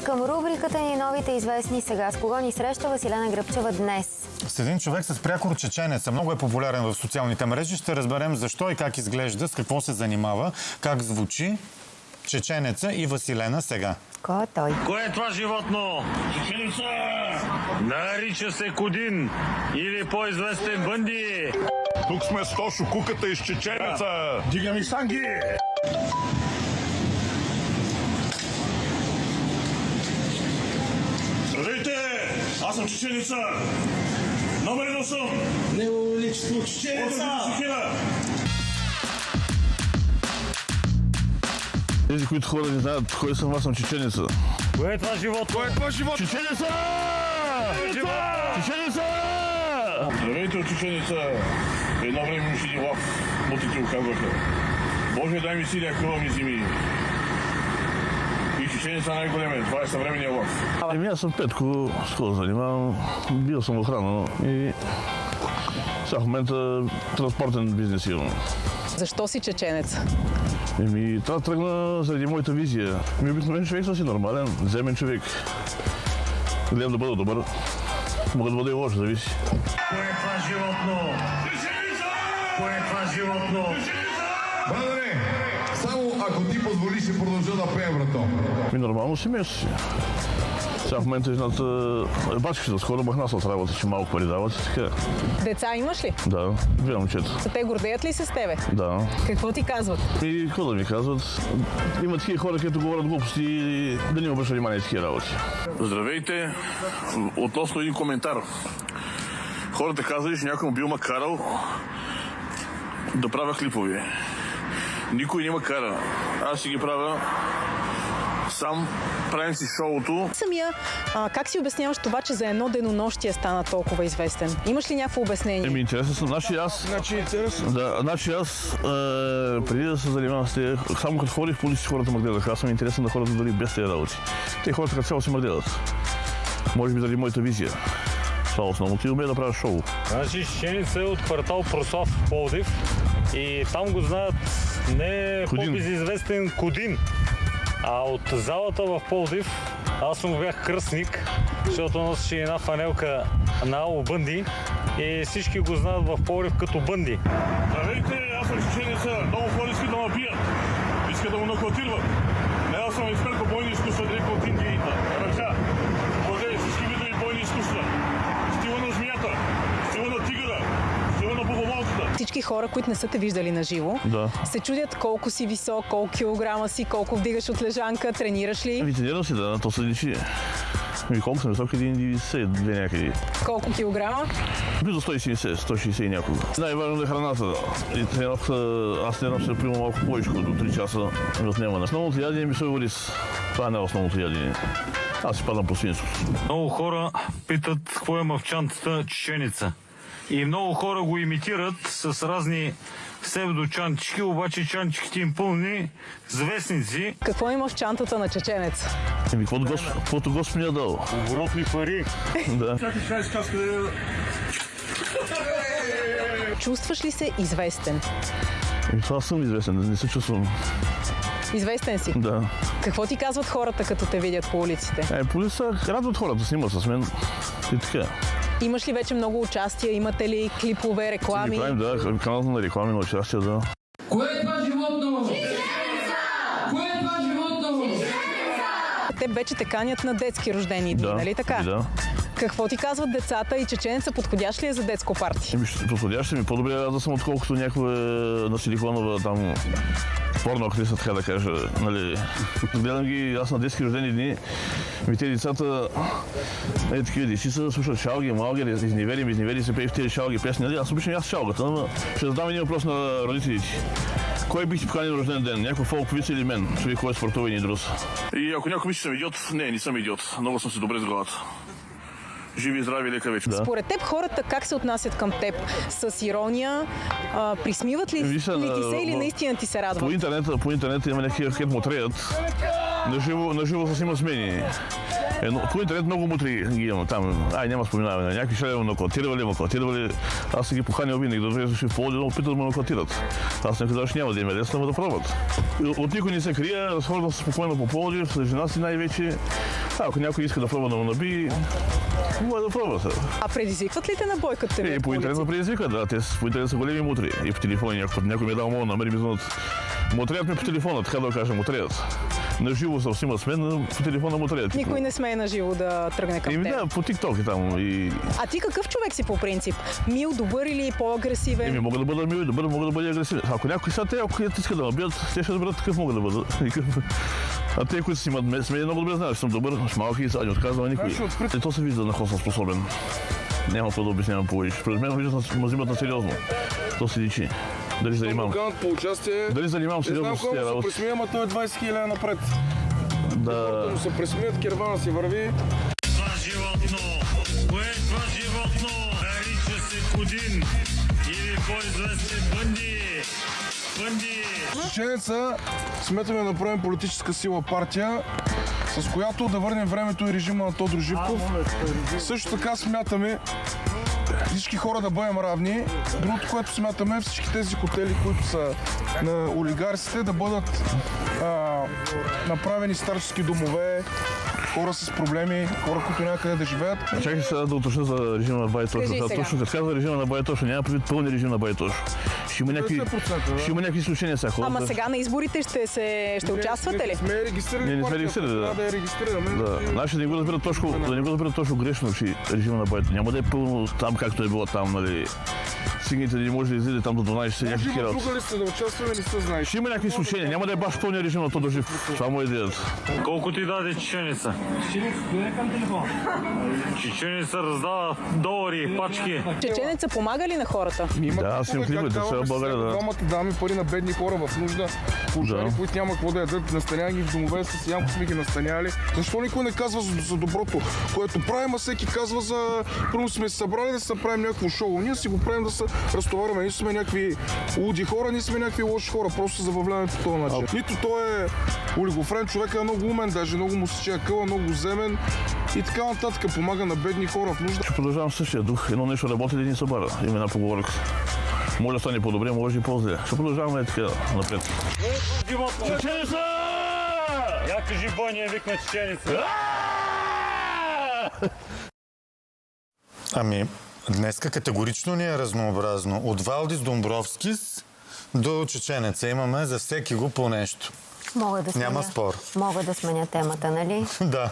Към рубриката ни новите известни сега. С кого ни среща Василена Гръбчева днес? С един човек с прякор чеченеца. Много е популярен в социалните мрежи. Ще разберем защо и как изглежда, с какво се занимава, как звучи чеченеца и Василена сега. Кой е той? Кое е това животно? Чеченица! Нарича се Кудин или по-известен Бънди. Тук сме с Тошо, куката из Чеченеца. Дига ми санги! Здравейте! Аз съм Чеченица! Номер 1 съм! Негово величество Чеченица! Тези, които хора не знаят кой съм, аз съм Чеченица. Кое е това животно? Кой е това животно? Чеченица! Чеченица! Здравейте от Чеченица! Едно време ми шиди лав. Мутите оказваха. Боже, дай ми силия, кръва ми зими. И Чеченица най-големен. Това е съвременния лав. Аз съм Петко, с какво занимавам. Бил съм охрана и сега в момента транспортен бизнес имам. Защо си чеченец? Трябва да тръгна заради моята визия. Обикновен човек съм си нормален, земен човек. Гледам да бъда добър. Мога да бъда и лош, зависи. Кое е това животно? Кое е това животно? Брадане, само ако ти позволиш, ще продължа да пея, брато. Нормално семейство си. Сега в момента едната бачката скоро махна се от работа, че малко пари дават и така. Деца имаш ли? Да, две момчета. Те гордеят ли се с тебе? Да. Какво ти казват? И какво да ми казват? Има такива хора, които говорят глупости и да не обръща внимание такива работи. Здравейте! Относно един коментар. Хората казали, че някой бил ма карал да правя клипове. Никой не ма кара. Аз си ги правя сам, правим си шоуто. Как си обясняваш това, че за едно денонощие стана толкова известен? Имаш ли някакво обяснение? Интересен съм. Значи аз преди да се занимавам с тези, само като ходих по улиците, хората ме гледаха. Аз съм интересен на хората дори без тези работи. Те хората като цяло си ме гледат. Може би заради моята визия. Това основното и умея да правя шоу. Значи Чеченица е от квартал Прослав, Пловдив, и там го знаят не по-безизвестен Кудин. А от залата в Пловдив аз му бях кръстник, защото носеше една фанелка на Ало Бънди и всички го знаят в Пловдив като Бънди. Здравейте, аз съм Чеченица. Много хора искат да ме бият. Искат да му нокаутират. Не, аз съм експерт по бойни изкуства, директно от Индията. Ръка. Владее всички видови бойни изкуства. Стила на змията, стила на тигъра, стила на богомолцата. Всички хора, които не са те виждали на живо, се чудят колко си висок, колко килограма си, колко вдигаш от лежанка, тренираш ли? Тренирам си, да, то се личи. Колко съм висок, 1,92 някъде. Колко килограма? Близо 170, 160 и някога. Най-важно е храната. И аз тренирам се примерно малко повече, до 3 часа ми отнема. Основното ядене ми соево рис. Това не е основното ядене. Аз си падам по свинството. Много хора питат какво е в чантата Чеченица. И много хора го имитират с разни псевдочантички, обаче чантичките им пълни с вестници. Какво има в чантата на чеченец? Каквото Господ ми е дал. Оборотни пари. Да. Чувстваш ли се известен? Това съм известен, не се чувствам. Известен си? Да. Какво ти казват хората, като те видят по улиците? Полица радват хората, снимат с мен и така. Имаш ли вече много участия? Имате ли клипове, реклами? Си правим, да, канал на реклами, на участия, да. Кое е това животно? Чеченица! Кое е това животно? Чеченица! Те вече те канят на детски рождени дни, нали така? Да. Какво ти казват децата и чеченеца подходящ ли е за детско парти? Подходящ ми, по-добре да съм, отколкото някоя на силиконова там порно актриса, така да кажа. Нали. Гледам ги, аз на детски рождени дни, те децата, такива деси са, слушат шалги, малги, изневери се пее в тези шалги песни. Нали. Аз обичам и аз шалгата, но ще задам един въпрос на родителите. Кой бих ти поканил на рожден ден? Някой фолковица или мен? Човек, кой е спортовен и друс? И ако някой мисли, че съм идиот, не съм идиот. Много съм си добре с главата. Живи и здрави, лека вечер. Според теб хората как се отнасят към теб? С ирония? Присмиват ли ти се или наистина ти се радват? По интернета има някакви хет мутреят. На живо са има смени. По интернет много мутри ги има там. Няма споменаване. Някакви шалеви ме нокаутирали. Аз се ги поканял винаги да влезе в Пловдив, да опитат да ме нокаутират. Аз не казах, няма да им е лесно, да пробват. От никой не се крия, разхождам се спокойно по Пловдив, с жена си най-вече. Ако някой иска да пробва да му наби, може да пробва се. А предизвикват ли те на бой като те По интернет ме предизвикат, да. Те по интернет са големи мутри. И по телефони някой ми е дал мога да намери ми мутрият ми по телефона, така да кажа, мутрият. На живо съм снимат с мен, но по телефона мутрият. Никой не смее на живо да тръгне към теб. Да, по TikTok и там. А ти какъв човек си по принцип? Мил, добър или по-агресивен? Мога да бъда мил и добър, мога да бъда агресивен. Ако някой сега ако искат да ме бият, те ще разберат такъв мога да бъда. А те, които си имат с мен, много добре знаят, че съм добър, с малки и не отказвам никой. И то се вижда на какво съм способен. Няма какво да обяснявам повече. През мен ме взимат на сериозно. То се личи. Дали занимавам? Дали занимавам сериозно с тези работи? Пресмия, ама той е 20 000 напред. Да. Хората му се пресмият, кервана си върви. Това животно, кое е това животно? Нарича се Кудин или по-известен Бънди. Чеченеца сметаме да направим политическа сила партия, с която да върнем времето и режима на Тодор Живков. Също така смятаме всички хора да бъдем равни. Другото, което смятаме, всички тези хотели, които са на олигарсите, да бъдат направени старчески домове, хора с проблеми, хора, които няма къде да живеят. Чакай сега да уточня за режима на Байтош. Точно като казва режима на Байтош, няма предвид пълни режим на Байтош. Ще има някакви изключения сега. Ама сега на изборите ще участвате ли? Не сме регистрирали. Не сме регистрирали, да. Да я регистрираме. Да. Значи да не го разберат точно грешно, че режима на Байтош. Няма да е пълно там, както е било там, нали. Сигните не може да излезе там до 12 часа някакви работи. Друга ли сте да участваме, не сте знаеш? Ще има някакви изключения, няма да е баш пълния режим на Тодор Живков. Това му е идеята. Колко ти даде чеченеца? Чеченеца раздава долари, пачки. Чеченеца помага ли на хората? Да, аз имам клипа, да сега в България, да. Двамата даваме пари на бедни хора в нужда, пожари, които няма какво да ядат, настаня ги в домове, с Янко сме ги настаняли. Защо никой не казва за доброто, което правим, а всеки казва за... Първо сме се събрали да се направим някакво шоу. Ние си го правим да се разтоварваме. Ние сме някакви луди хора, ние сме някакви лоши хора. Просто се забавляваме по този начин. Нито той е олигофрен, човек е много умен, даже много му се чея къла, много земен и така нататък. Помага на бедни хора в нужда. Ще продължавам същия дух. Едно нещо работи, един събара. Има една поговорка. Може да стане по-добре, може и по-зле. Ще продължаваме така напред. Чеченеца! Я кажи бойния вик на чеченеца. Ами, днеска категорично ни е разнообразно. От Валдис Домбровскис до Чеченеца имаме за всеки го по нещо. Няма спор. Мога да сменя темата, нали? Да.